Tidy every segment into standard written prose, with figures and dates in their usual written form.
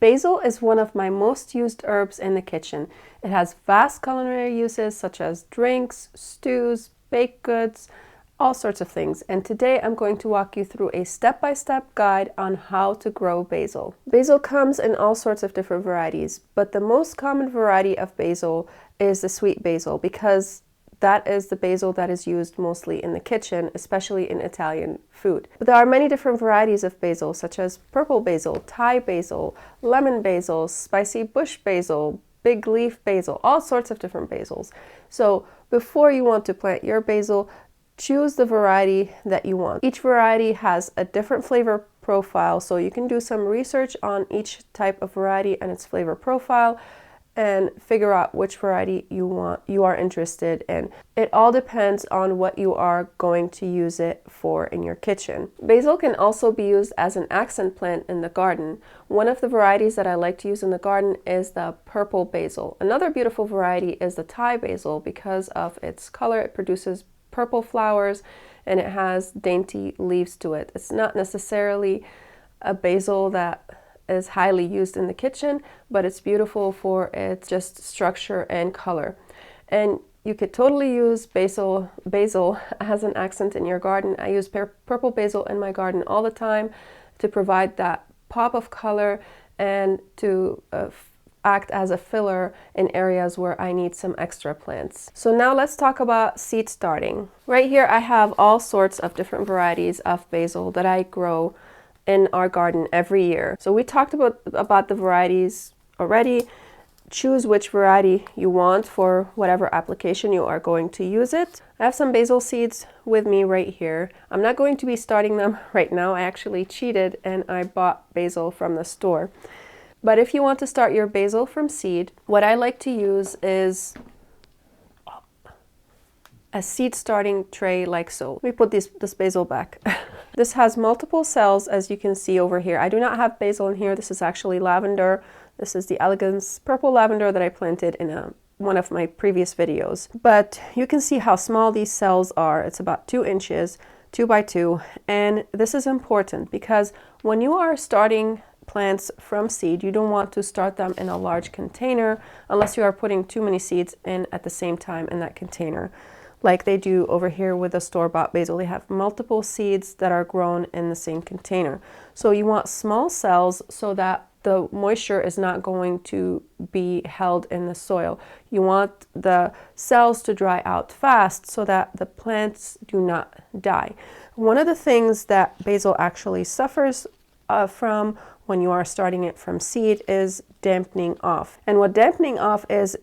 Basil is one of my most used herbs in the kitchen. It has vast culinary uses such as drinks, stews, baked goods, all sorts of things. And today I'm going to walk you through a step-by-step guide on how to grow basil. Basil comes in all sorts of different varieties, but the most common variety of basil is the sweet basil because that is the basil that is used mostly in the kitchen, especially in Italian food. But there are many different varieties of basil, such as purple basil, Thai basil, lemon basil, spicy bush basil, big leaf basil, all sorts of different basils. So before you want to plant your basil, choose the variety that you want. Each variety has a different flavor profile, so you can do some research on each type of variety and its flavor profile and figure out which variety you are interested in. It all depends on what you are going to use it for in your kitchen. Basil can also be used as an accent plant in the garden. One of the varieties that I like to use in the garden is the purple basil. Another beautiful variety is the Thai basil. Because of its color, it produces purple flowers and it has dainty leaves to it. It's not necessarily a basil that is highly used in the kitchen, but it's beautiful for its just structure and color. And you could totally use basil as an accent in your garden. I use purple basil in my garden all the time to provide that pop of color and to act as a filler in areas where I need some extra plants. So now let's talk about seed starting. Right here I have all sorts of different varieties of basil that I grow in our garden every year. So we talked about the varieties already. Choose which variety you want for whatever application you are going to use it. I have some basil seeds with me right here. I'm not going to be starting them right now. I actually cheated and I bought basil from the store. But if you want to start your basil from seed, what I like to use is a seed starting tray like so. Let me put this basil back. This has multiple cells, as you can see over here. I do not have basil in here. This is actually lavender. This is the elegance purple lavender that I planted in one of my previous videos. But you can see how small these cells are. It's about 2 inches, 2 by 2. And this is important because when you are starting plants from seed, you don't want to start them in a large container unless you are putting too many seeds in at the same time in that container. Like they do over here with the store-bought basil. They have multiple seeds that are grown in the same container. So you want small cells so that the moisture is not going to be held in the soil. You want the cells to dry out fast so that the plants do not die. One of the things that basil actually suffers from when you are starting it from seed is dampening off. And what dampening off is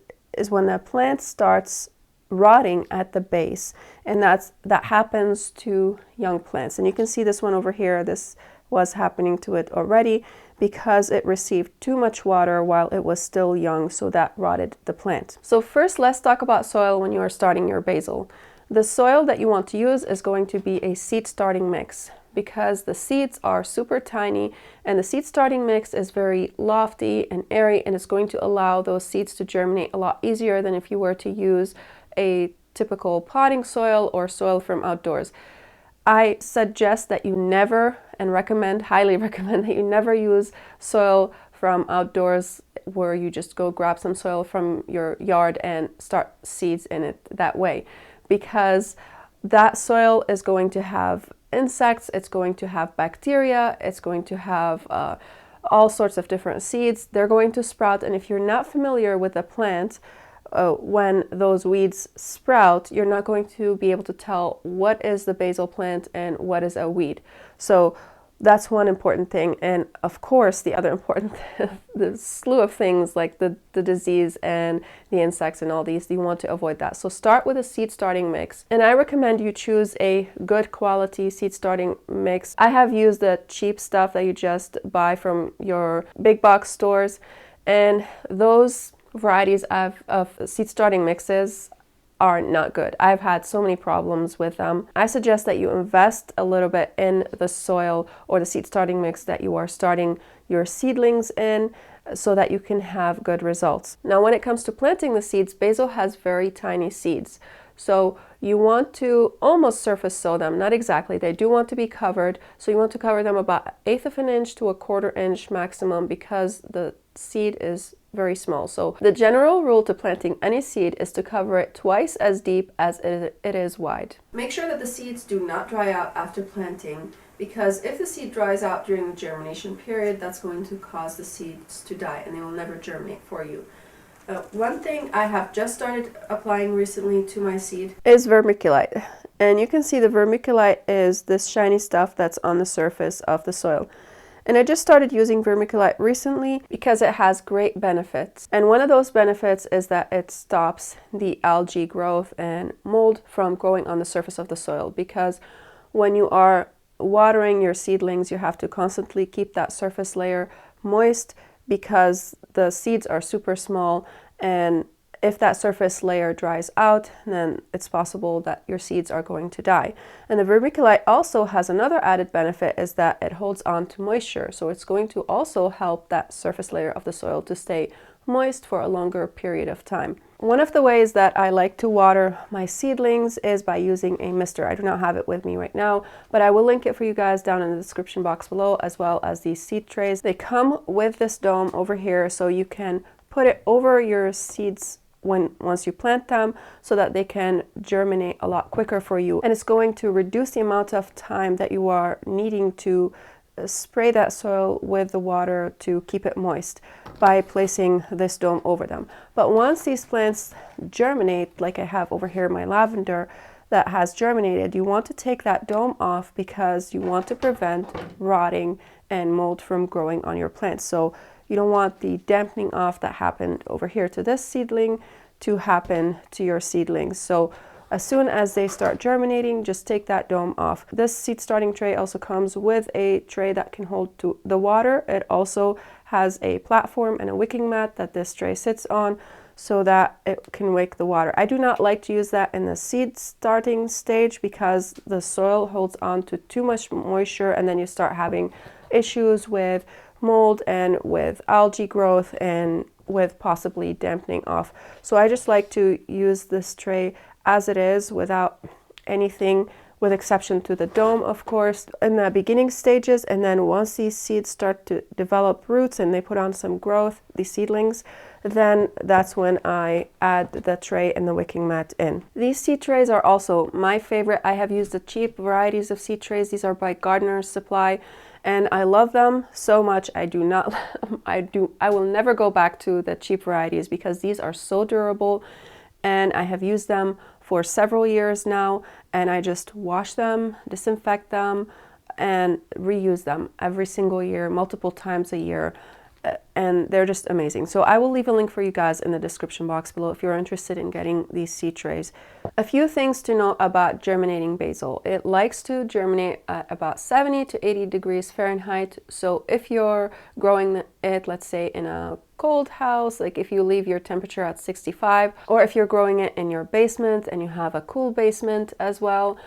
when the plant starts rotting at the base, and that happens to young plants. And you can see this one over here. This was happening to it already because it received too much water while it was still young, so that rotted the plant. So first, let's talk about soil when you are starting your basil. The soil that you want to use is going to be a seed starting mix because the seeds are super tiny and the seed starting mix is very lofty and airy, and it's going to allow those seeds to germinate a lot easier than if you were to use a typical potting soil or soil from outdoors. I suggest that you never, and highly recommend that you never use soil from outdoors where you just go grab some soil from your yard and start seeds in it that way, because that soil is going to have insects, it's going to have bacteria, it's going to have all sorts of different seeds. They're going to sprout, and if you're not familiar with the plant, when those weeds sprout, you're not going to be able to tell what is the basil plant and what is a weed. So that's one important thing. And of course, the other important the slew of things like the disease and the insects and all these, you want to avoid that. So start with a seed starting mix. And I recommend you choose a good quality seed starting mix. I have used the cheap stuff that you just buy from your big box stores, and those varieties of seed starting mixes are not good. I've had so many problems with them. I suggest that you invest a little bit in the soil or the seed starting mix that you are starting your seedlings in so that you can have good results. Now, when it comes to planting the seeds, basil has very tiny seeds. So you want to almost surface sow them, not exactly. They do want to be covered. So you want to cover them about 1/8 of an inch to 1/4 inch maximum because the seed is very small. So the general rule to planting any seed is to cover it twice as deep as it is wide. Make sure that the seeds do not dry out after planting, because if the seed dries out during the germination period, that's going to cause the seeds to die and they will never germinate for you. One thing I have just started applying recently to my seed is vermiculite. And you can see the vermiculite is this shiny stuff that's on the surface of the soil. And I just started using vermiculite recently because it has great benefits. And one of those benefits is that it stops the algae growth and mold from growing on the surface of the soil, because when you are watering your seedlings, you have to constantly keep that surface layer moist because the seeds are super small, and if that surface layer dries out, then it's possible that your seeds are going to die. And the vermiculite also has another added benefit, is that it holds on to moisture. So it's going to also help that surface layer of the soil to stay moist for a longer period of time. One of the ways that I like to water my seedlings is by using a mister. I do not have it with me right now, but I will link it for you guys down in the description box below, as well as these seed trays. They come with this dome over here, so you can put it over your seeds once you plant them, so that they can germinate a lot quicker for you. And it's going to reduce the amount of time that you are needing to spray that soil with the water to keep it moist by placing this dome over them. But once these plants germinate, like I have over here my lavender that has germinated, you want to take that dome off because you want to prevent rotting and mold from growing on your plants. So you don't want the dampening off that happened over here to this seedling to happen to your seedlings. So as soon as they start germinating, just take that dome off. This seed starting tray also comes with a tray that can hold to the water. It also has a platform and a wicking mat that this tray sits on so that it can wick the water. I do not like to use that in the seed starting stage because the soil holds on to too much moisture, and then you start having issues with mold and with algae growth and with possibly dampening off. So I just like to use this tray as it is without anything, with exception to the dome, of course, in the beginning stages. And then once these seeds start to develop roots and they put on some growth, the seedlings, then that's when I add the tray and the wicking mat in. These seed trays are also my favorite. I have used the cheap varieties of seed trays. These are by Gardener's Supply, and I love them so much. I will never go back to the cheap varieties because these are so durable, and I have used them for several years now, and I just wash them, disinfect them, and reuse them every single year, multiple times a year. And they're just amazing. So I will leave a link for you guys in the description box below if you're interested in getting these seed trays. A few things to know about germinating basil. It likes to germinate at about 70 to 80 degrees Fahrenheit. So if you're growing it, let's say in a cold house, like if you leave your temperature at 65, or if you're growing it in your basement and you have a cool basement as well,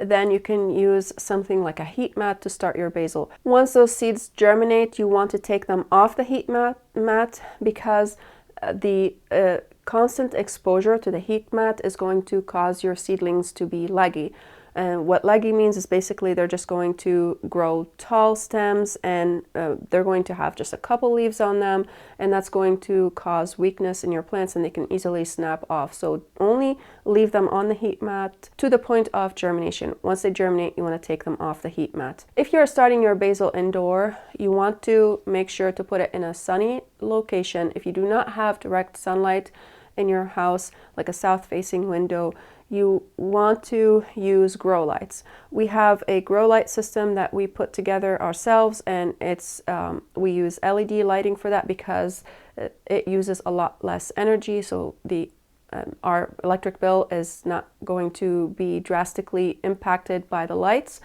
then you can use something like a heat mat to start your basil. Once those seeds germinate, you want to take them off the heat mat because the constant exposure to the heat mat is going to cause your seedlings to be leggy. And what leggy means is basically they're just going to grow tall stems, and they're going to have just a couple leaves on them, and that's going to cause weakness in your plants and they can easily snap off. So only leave them on the heat mat to the point of germination. Once they germinate, you want to take them off the heat mat. If you're starting your basil indoor, you want to make sure to put it in a sunny location. If you do not have direct sunlight in your house, like a south-facing window, you want to use grow lights. We have a grow light system that we put together ourselves, and it's we use LED lighting for that because it uses a lot less energy, so our electric bill is not going to be drastically impacted by the lights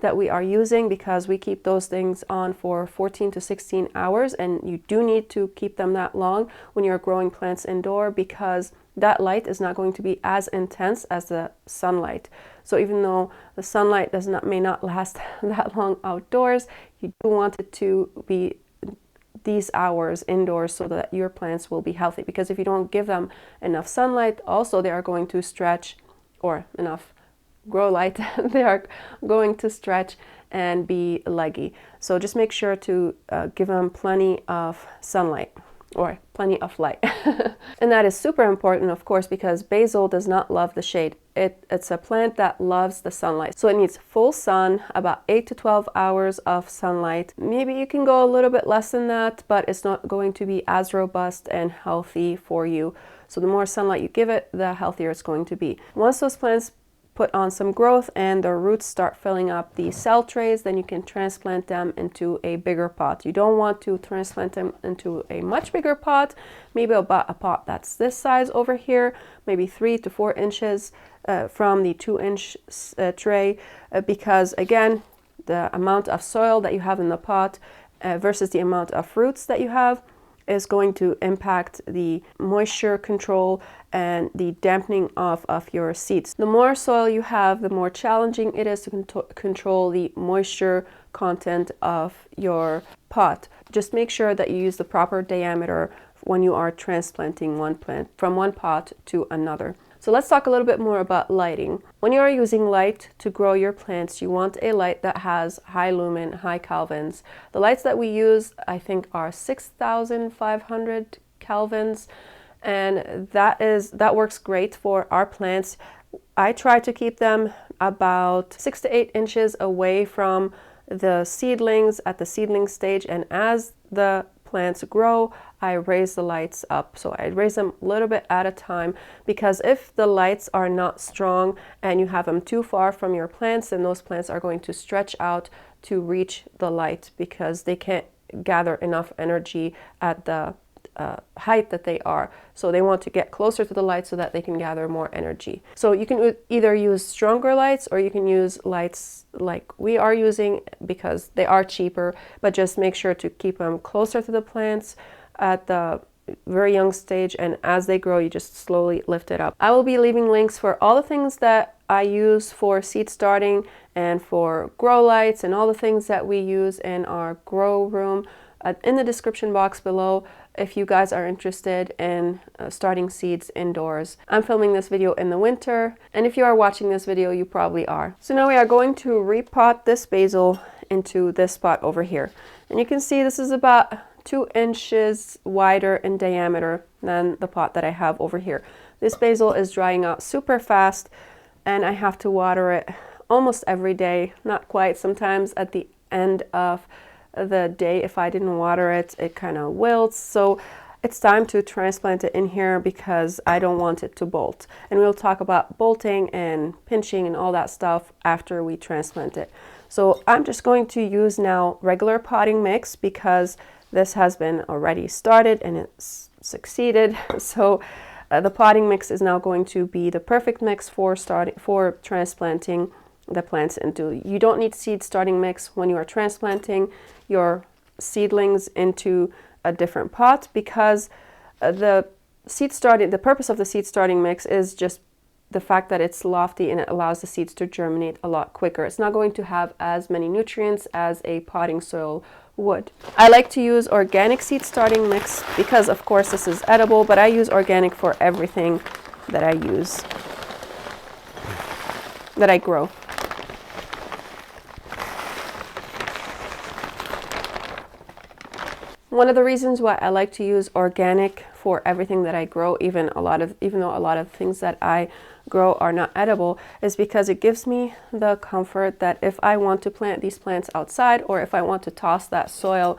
that we are using, because we keep those things on for 14 to 16 hours, and you do need to keep them that long when you're growing plants indoor, because that light is not going to be as intense as the sunlight. So even though the sunlight may not last that long outdoors, you do want it to be these hours indoors so that your plants will be healthy. Because if you don't give them enough sunlight, also they are going to stretch or enough grow light, they are going to stretch and be leggy. So just make sure to give them plenty of sunlight or plenty of light. And that is super important, of course, because basil does not love the shade. It's a plant that loves the sunlight. So it needs full sun, about 8 to 12 hours of sunlight. Maybe you can go a little bit less than that, but it's not going to be as robust and healthy for you. So the more sunlight you give it, the healthier it's going to be. Once those plants put on some growth and their roots start filling up the cell trays, then you can transplant them into a bigger pot. You don't want to transplant them into a much bigger pot, maybe about a pot that's this size over here, maybe 3 to 4 inches from the 2-inch tray, because again, the amount of soil that you have in the pot versus the amount of roots that you have is going to impact the moisture control and the dampening of your seeds. The more soil you have, the more challenging it is to control the moisture content of your pot. Just make sure that you use the proper diameter when you are transplanting one plant from one pot to another. So let's talk a little bit more about lighting. When you are using light to grow your plants, you want a light that has high lumen, high kelvins. The lights that we use, I think, are 6,500 kelvins, and that works great for our plants. I try to keep them about 6 to 8 inches away from the seedlings at the seedling stage, and as the plants grow, I raise the lights up. So I raise them a little bit at a time, because if the lights are not strong and you have them too far from your plants, then those plants are going to stretch out to reach the light because they can't gather enough energy at the height that they are. So they want to get closer to the light so that they can gather more energy. So you can either use stronger lights or you can use lights like we are using because they are cheaper, but just make sure to keep them closer to the plants at the very young stage, and as they grow you just slowly lift it up. I will be leaving links for all the things that I use for seed starting and for grow lights and all the things that we use in our grow room in the description box below if you guys are interested in starting seeds indoors. I'm filming this video in the winter, and if you are watching this video, you probably are. So now we are going to repot this basil into this pot over here. And you can see this is about 2 inches wider in diameter than the pot that I have over here. This basil is drying out super fast, and I have to water it almost every day. Not quite. Sometimes at the end of the day, if I didn't water it, it kind of wilts. So it's time to transplant it in here because I don't want it to bolt. And we'll talk about bolting and pinching and all that stuff after we transplant it. So I'm just going to use now regular potting mix because this has been already started and it's succeeded. So the potting mix is now going to be the perfect mix for transplanting the plants into. You don't need seed starting mix when you are transplanting your seedlings into a different pot, because the purpose of the seed starting mix is just the fact that it's lofty and it allows the seeds to germinate a lot quicker. It's not going to have as many nutrients as a potting soil would. I like to use organic seed starting mix because of course this is edible, but I use organic for everything that I use, that I grow. One of the reasons why I like to use organic for everything that I grow, even though a lot of things that I grow are not edible, is because it gives me the comfort that if I want to plant these plants outside, or if I want to toss that soil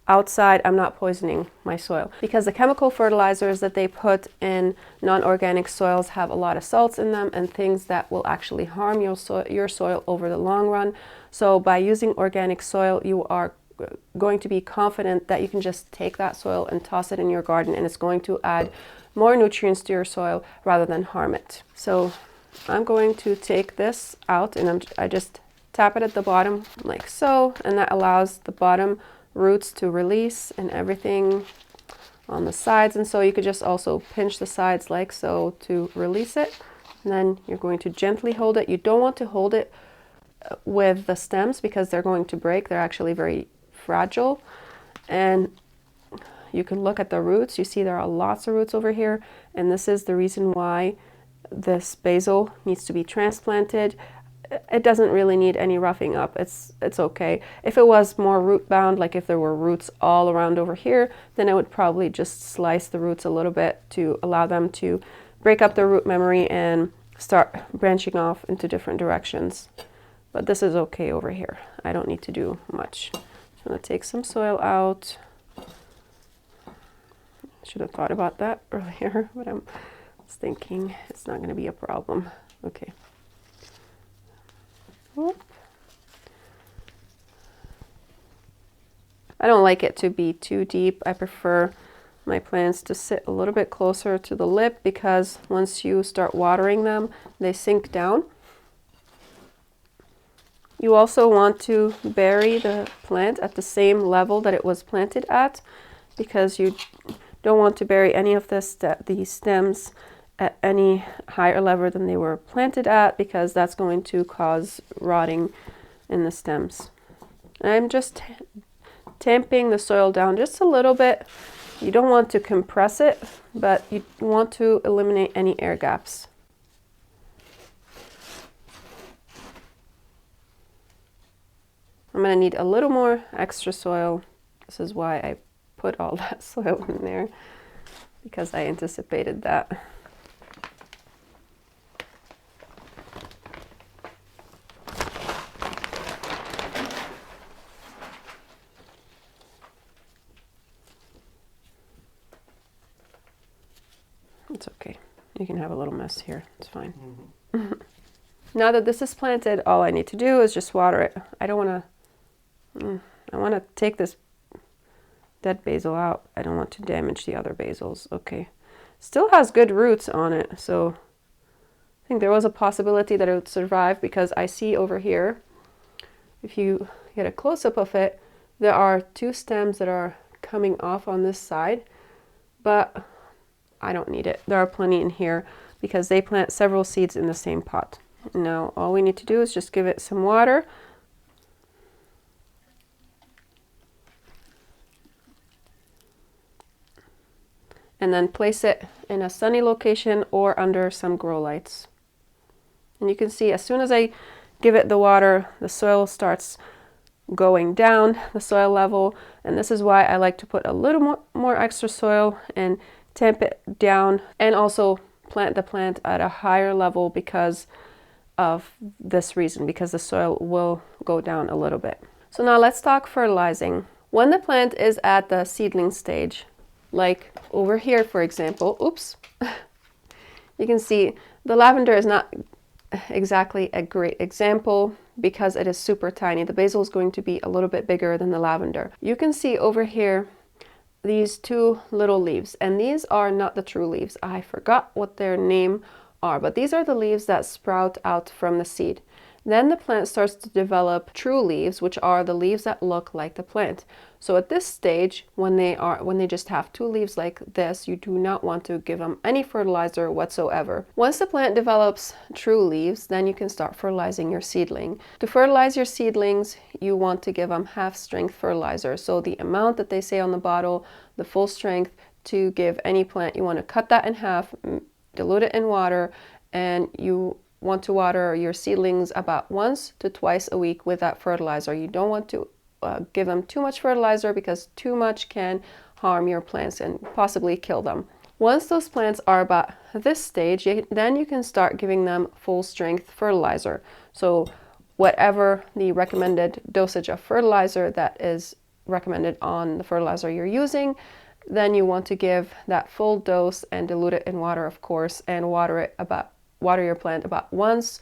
outside, I'm not poisoning my soil. Because the chemical fertilizers that they put in non-organic soils have a lot of salts in them and things that will actually harm your soil over the long run. So by using organic soil, you are going to be confident that you can just take that soil and toss it in your garden, and it's going to add more nutrients to your soil rather than harm it. So I'm going to take this out, and I just tap it at the bottom like so, and that allows the bottom roots to release and everything on the sides. And so you could just also pinch the sides like so to release it, and then you're going to gently hold it. You don't want to hold it with the stems because they're going to break. They're actually very fragile. And you can look at the roots. You see there are lots of roots over here, and this is the reason why this basil needs to be transplanted. It doesn't really need any roughing up. It's okay. If it was more root bound, like if there were roots all around over here, then I would probably just slice the roots a little bit to allow them to break up their root memory and start branching off into different directions. But this is okay over here. I don't need to do much. I'm going to take some soil out. Should have thought about that earlier, but I'm thinking it's not going to be a problem. Okay. Whoop. I don't like it to be too deep. I prefer my plants to sit a little bit closer to the lip because once you start watering them, they sink down. You also want to bury the plant at the same level that it was planted at, because you don't want to bury any of the stems at any higher level than they were planted at, because that's going to cause rotting in the stems. And I'm just tamping the soil down just a little bit. You don't want to compress it, but you want to eliminate any air gaps. I'm going to need a little more extra soil. This is why I put all that soil in there, because I anticipated that. It's okay. You can have a little mess here. It's fine. Mm-hmm. Now that this is planted, all I need to do is just water it. I don't want to... I want to take this dead basil out. I don't want to damage the other basils. Okay. Still has good roots on it, so I think there was a possibility that it would survive, because I see over here, if you get a close-up of it, there are two stems that are coming off on this side, but I don't need it. There are plenty in here because they plant several seeds in the same pot. Now all we need to do is just give it some water. And then place it in a sunny location or under some grow lights. And you can see as soon as I give it the water, the soil starts going down, the soil level. And this is why I like to put a little more extra soil and tamp it down, and also plant the plant at a higher level because of this reason, because the soil will go down a little bit. So now let's talk fertilizing. When the plant is at the seedling stage, like over here, for example, oops, you can see the lavender is not exactly a great example because it is super tiny. The basil is going to be a little bit bigger than the lavender. You can see over here these two little leaves, and these are not the true leaves. I forgot what their name are, but these are the leaves that sprout out from the seed. Then the plant starts to develop true leaves, which are the leaves that look like the plant. So at this stage, when they just have two leaves like this, you do not want to give them any fertilizer whatsoever. Once the plant develops true leaves, then you can start fertilizing your seedling. To fertilize your seedlings, you want to give them half-strength fertilizer. So the amount that they say on the bottle, the full strength to give any plant, you want to cut that in half, dilute it in water, and you want to water your seedlings about once to twice a week with that fertilizer. You don't want to give them too much fertilizer, because too much can harm your plants and possibly kill them. Once those plants are about this stage, then you can start giving them full strength fertilizer. So whatever the recommended dosage of fertilizer that is recommended on the fertilizer you're using, then you want to give that full dose and dilute it in water, of course, and water your plant about once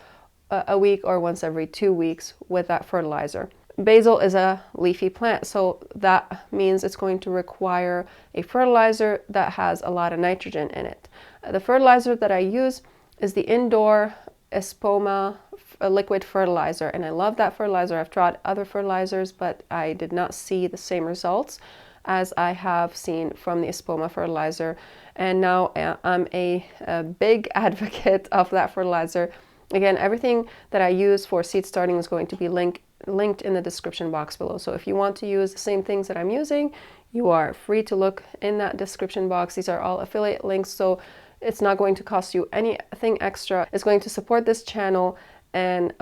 a week or once every 2 weeks with that fertilizer. Basil is a leafy plant, so that means it's going to require a fertilizer that has a lot of nitrogen in it. The fertilizer that I use is the indoor Espoma liquid fertilizer, and I love that fertilizer. I've tried other fertilizers, but I did not see the same results as I have seen from the Espoma fertilizer, and now I'm a big advocate of that fertilizer. Again, everything that I use for seed starting is going to be linked in the description box below. So if you want to use the same things that I'm using, you are free to look in that description box. These are all affiliate links, so It's not going to cost you anything extra. It's going to support this channel and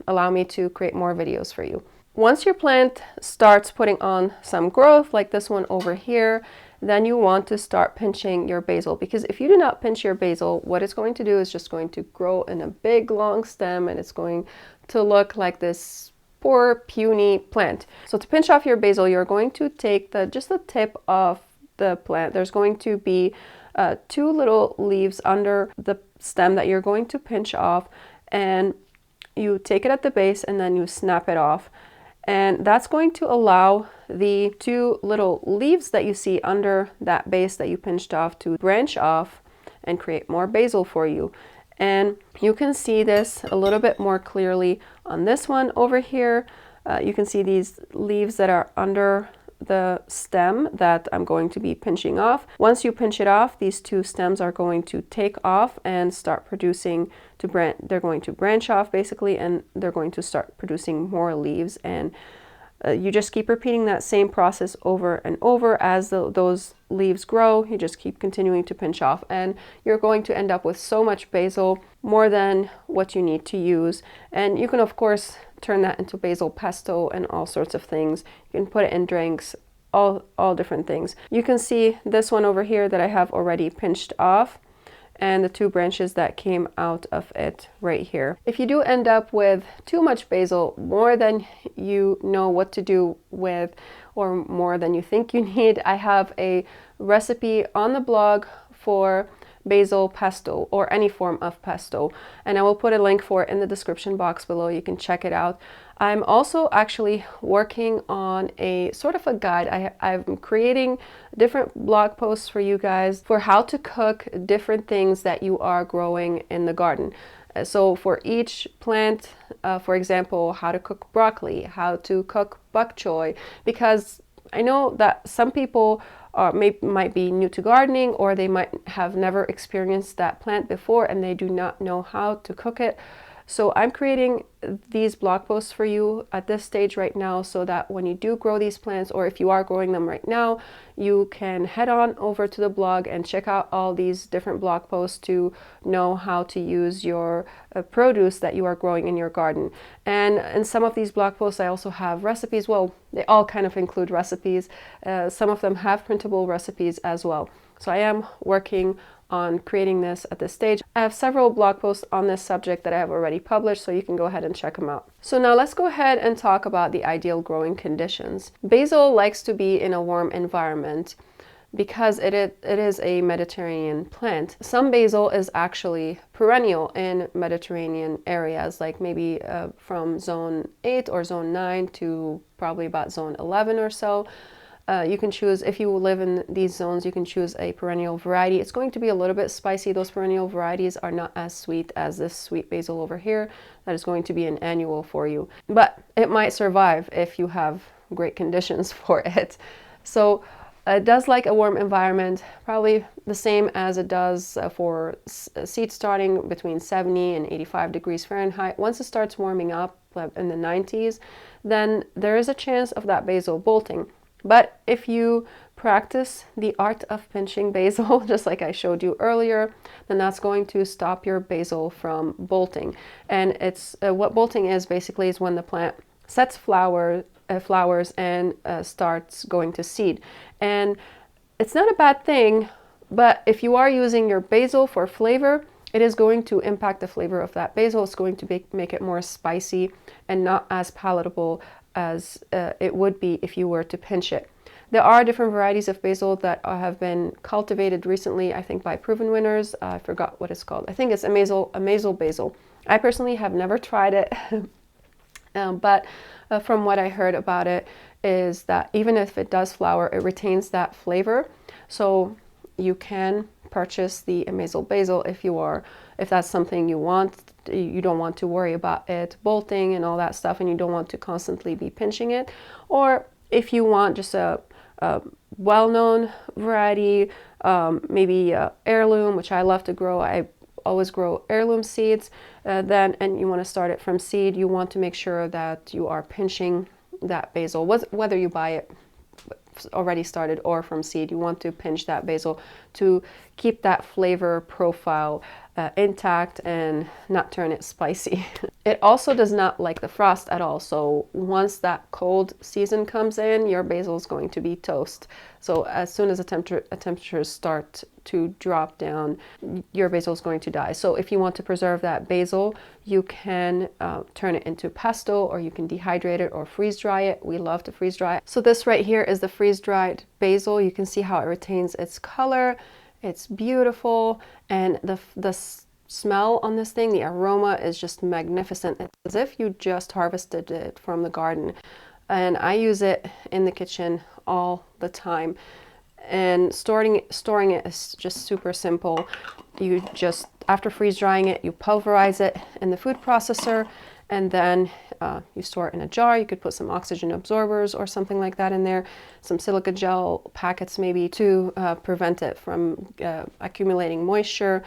allow me to create more videos for you. Once your plant starts putting on some growth, like this one over here, then you want to start pinching your basil, because if you do not pinch your basil, what it's going to do is just going to grow in a big long stem, and it's going to look like this poor puny plant. So to pinch off your basil, you're going to take just the tip of the plant. There's going to be 2 little leaves under the stem that you're going to pinch off, and you take it at the base and then you snap it off. And that's going to allow the 2 little leaves that you see under that base that you pinched off to branch off and create more basil for you. And you can see this a little bit more clearly on this one over here. You can see these leaves that are under the stem that I'm going to be pinching off. Once you pinch it off, these 2 stems are going to take off and start producing they're going to branch off basically, and they're going to start producing more leaves. And you just keep repeating that same process over and over. As those leaves grow, you just keep continuing to pinch off, and you're going to end up with so much basil, more than what you need to use. And you can of course turn that into basil pesto and all sorts of things. You can put it in drinks, all different things. You can see this one over here that I have already pinched off, and the 2 branches that came out of it right here. If you do end up with too much basil, more than you know what to do with, or more than you think you need, I have a recipe on the blog for basil pesto, or any form of pesto, and I will put a link for it in the description box below. You can check it out. I'm also actually working on a sort of a guide. I'm creating different blog posts for you guys for how to cook different things that you are growing in the garden. So for each plant, for example, how to cook broccoli, how to cook bok choy, because I know that some people might be new to gardening, or they might have never experienced that plant before and they do not know how to cook it. So I'm creating these blog posts for you at this stage right now, so that when you do grow these plants, or if you are growing them right now, you can head on over to the blog and check out all these different blog posts to know how to use your produce that you are growing in your garden. And in some of these blog posts I also have recipes. Well, they all kind of include recipes. Some of them have printable recipes as well. So I am working on creating this at this stage. I have several blog posts on this subject that I have already published, so you can go ahead and check them out. So now let's go ahead and talk about the ideal growing conditions. Basil likes to be in a warm environment because it is a Mediterranean plant. Some basil is actually perennial in Mediterranean areas, like maybe from zone 8 or zone 9 to probably about zone 11 or so. You can choose, if you live in these zones, you can choose a perennial variety. It's going to be a little bit spicy. Those perennial varieties are not as sweet as this sweet basil over here. That is going to be an annual for you. But it might survive if you have great conditions for it. So it does like a warm environment, probably the same as it does for seed starting between 70 and 85 degrees Fahrenheit. Once it starts warming up in the 90s, then there is a chance of that basil bolting. But if you practice the art of pinching basil, just like I showed you earlier, then that's going to stop your basil from bolting. And it's what bolting is basically is when the plant sets flowers and starts going to seed. And it's not a bad thing, but if you are using your basil for flavor, it is going to impact the flavor of that basil. It's going to make it more spicy and not as palatable as it would be if you were to pinch it. There are different varieties of basil that have been cultivated recently, I think by proven winners. I forgot what it's called. I think it's Amazel basil. I personally have never tried it, but from what I heard about it is that even if it does flower, it retains that flavor. So you can purchase the Amazel basil if that's something you want. You don't want to worry about it bolting and all that stuff, and you don't want to constantly be pinching it. Or if you want just a well-known variety, maybe heirloom, which I love to grow. I always grow heirloom seeds. And you want to start it from seed. You want to make sure that you are pinching that basil, whether you buy it already started or from seed. You want to pinch that basil to keep that flavor profile intact and not turn it spicy. It also does not like the frost at all. So once that cold season comes in, your basil is going to be toast. So as soon as the temperatures start to drop down, your basil is going to die. So if you want to preserve that basil, you can turn it into pesto, or you can dehydrate it or freeze dry it. We love to freeze dry it. So this right here is the freeze dried basil. You can see how it retains its color. It's beautiful, and the smell on this thing, the aroma is just magnificent. It's as if you just harvested it from the garden. And I use it in the kitchen all the time. And storing it is just super simple. You just, after freeze drying it, you pulverize it in the food processor, and then you store it in a jar. You could put some oxygen absorbers or something like that in there, some silica gel packets maybe to prevent it from accumulating moisture.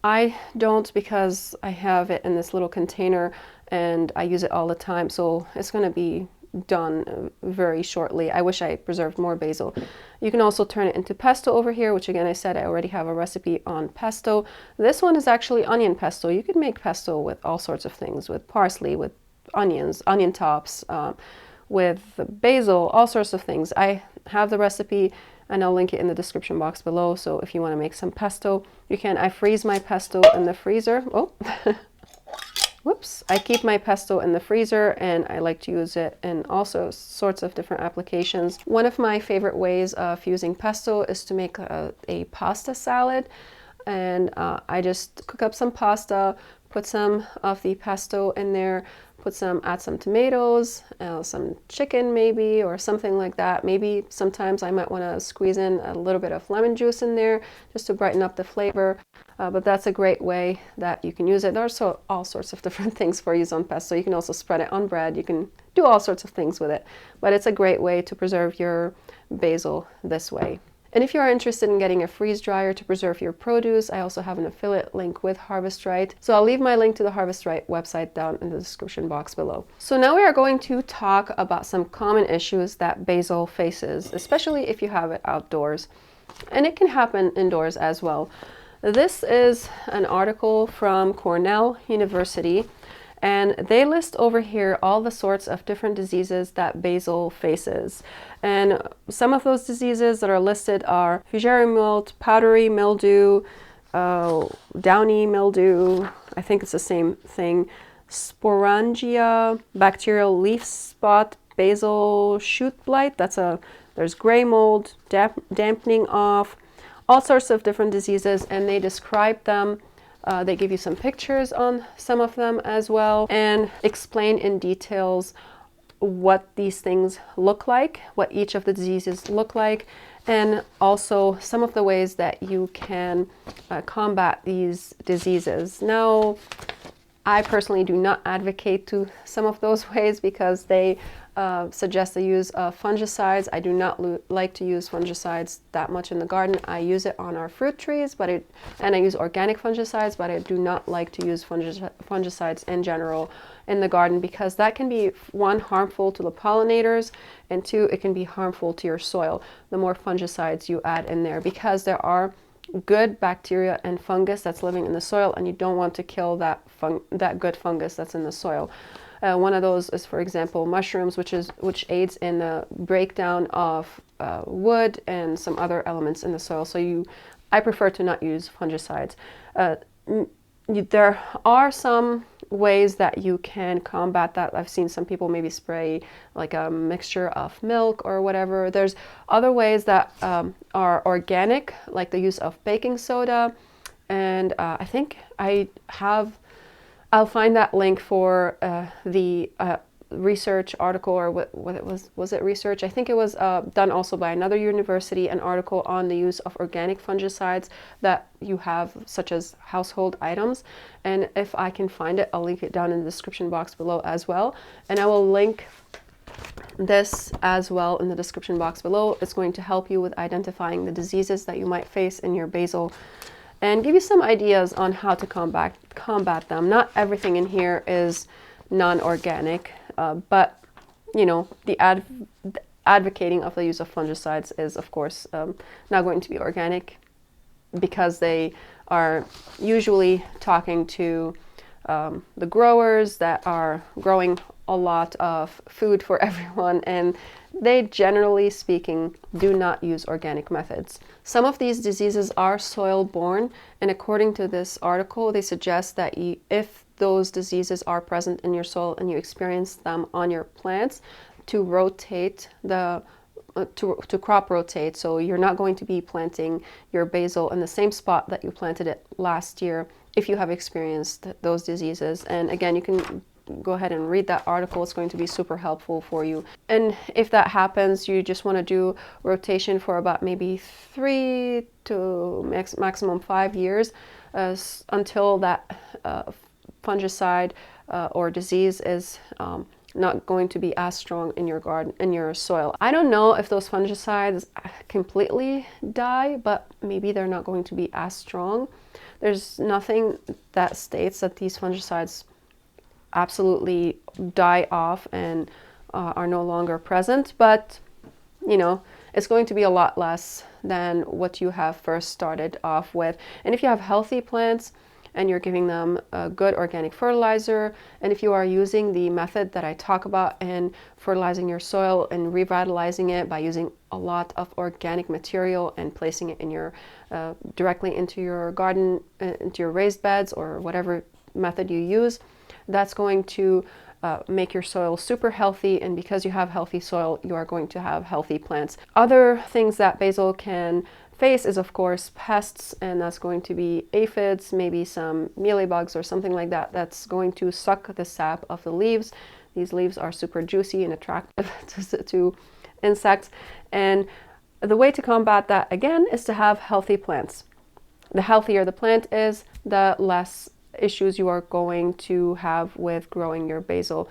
I don't, because I have it in this little container and I use it all the time, so it's going to be done very shortly. I wish I preserved more basil. You can also turn it into pesto over here, which again, I said I already have a recipe on pesto. This one is actually onion pesto. You could make pesto with all sorts of things, with parsley, with onions, onion tops, with basil, all sorts of things. I have the recipe and I'll link it in the description box below. So if you want to make some pesto, you can. I freeze my pesto in the freezer. Oh, whoops. I keep my pesto in the freezer, and I like to use it in also sorts of different applications. One of my favorite ways of using pesto is to make a pasta salad. And I just cook up some pasta, put some of the pesto in there, add some tomatoes, some chicken maybe, or something like that. Maybe sometimes I might want to squeeze in a little bit of lemon juice in there just to brighten up the flavor. But that's a great way that you can use it. There's all sorts of different things for use on pesto. You can also spread it on bread. You can do all sorts of things with it. But it's a great way to preserve your basil this way. And if you are interested in getting a freeze dryer to preserve your produce, I also have an affiliate link with Harvest Right. So I'll leave my link to the Harvest Right website down in the description box below. So now we are going to talk about some common issues that basil faces, especially if you have it outdoors. And it can happen indoors as well. This is an article from Cornell University, and they list over here all the sorts of different diseases that basil faces. And some of those diseases that are listed are fusarium mold, powdery mildew, downy mildew, I think it's the same thing, sporangia, bacterial leaf spot, basil shoot blight, there's gray mold, dampening off, all sorts of different diseases, and they describe them. They give you some pictures on some of them as well, and explain in details what these things look like, what each of the diseases look like, and also some of the ways that you can combat these diseases. Now, I personally do not advocate to some of those ways because they suggest the use of fungicides. I do not like to use fungicides that much in the garden. I use it on our fruit trees, and I use organic fungicides, but I do not like to use fungicides in general in the garden because that can be, one, harmful to the pollinators, and two, it can be harmful to your soil the more fungicides you add in there, because there are good bacteria and fungus that's living in the soil, and you don't want to kill that good fungus that's in the soil. One of those is, for example, mushrooms, which aids in the breakdown of wood and some other elements in the soil. So I prefer to not use fungicides. There are some ways that you can combat that. I've seen some people maybe spray like a mixture of milk or whatever. There's other ways that are organic, like the use of baking soda. And I think I'll find that link for the research article, or what it was it research? I think it was done also by another university, an article on the use of organic fungicides that you have, such as household items. And if I can find it, I'll link it down in the description box below as well. And I will link this as well in the description box below. It's going to help you with identifying the diseases that you might face in your basil and give you some ideas on how to combat them. Not everything in here is non-organic, but you know, advocating of the use of fungicides is, of course, not going to be organic, because they are usually talking to the growers that are growing a lot of food for everyone, and they, generally speaking, do not use organic methods. Some of these diseases are soil-borne, and according to this article, they suggest that if those diseases are present in your soil and you experience them on your plants, to rotate to crop rotate. So you're not going to be planting your basil in the same spot that you planted it last year if you have experienced those diseases. And again, you can go ahead and read that article. It's going to be super helpful for you. And if that happens, you just want to do rotation for about maybe 3 to maximum 5 years until that fungicide or disease is not going to be as strong in your garden, in your soil. I don't know if those fungicides completely die, but maybe they're not going to be as strong. There's nothing that states that these fungicides absolutely die off and are no longer present, but you know, it's going to be a lot less than what you have first started off with. And if you have healthy plants and you're giving them a good organic fertilizer, and if you are using the method that I talk about in fertilizing your soil and revitalizing it by using a lot of organic material and placing it in your directly into your garden, into your raised beds, or whatever method you use, that's going to make your soil super healthy, and because you have healthy soil, you are going to have healthy plants. Other things that basil can face is, of course, pests, and that's going to be aphids, maybe some mealybugs or something like that, that's going to suck the sap of the leaves. These leaves are super juicy and attractive to insects, and the way to combat that, again, is to have healthy plants. The healthier the plant is, the less issues you are going to have with growing your basil.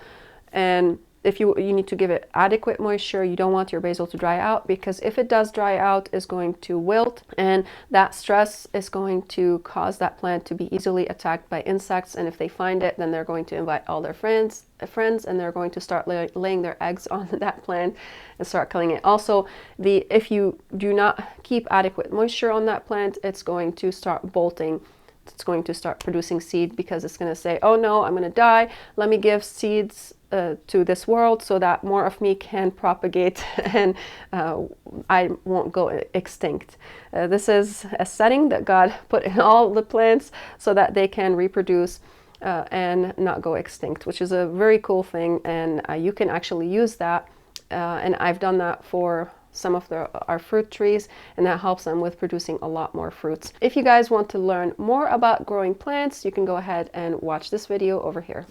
And if you need to give it adequate moisture. You don't want your basil to dry out, because if it does dry out, it's going to wilt, and that stress is going to cause that plant to be easily attacked by insects. And if they find it, then they're going to invite all their friends, and they're going to start laying their eggs on that plant and start killing it. Also, if you do not keep adequate moisture on that plant, it's going to start bolting. It's going to start producing seed, because it's going to say, oh no, I'm going to die. Let me give seeds to this world so that more of me can propagate and I won't go extinct. This is a setting that God put in all the plants so that they can reproduce and not go extinct, which is a very cool thing. And you can actually use that. And I've done that for some of our fruit trees, and that helps them with producing a lot more fruits. If you guys want to learn more about growing plants, you can go ahead and watch this video over here.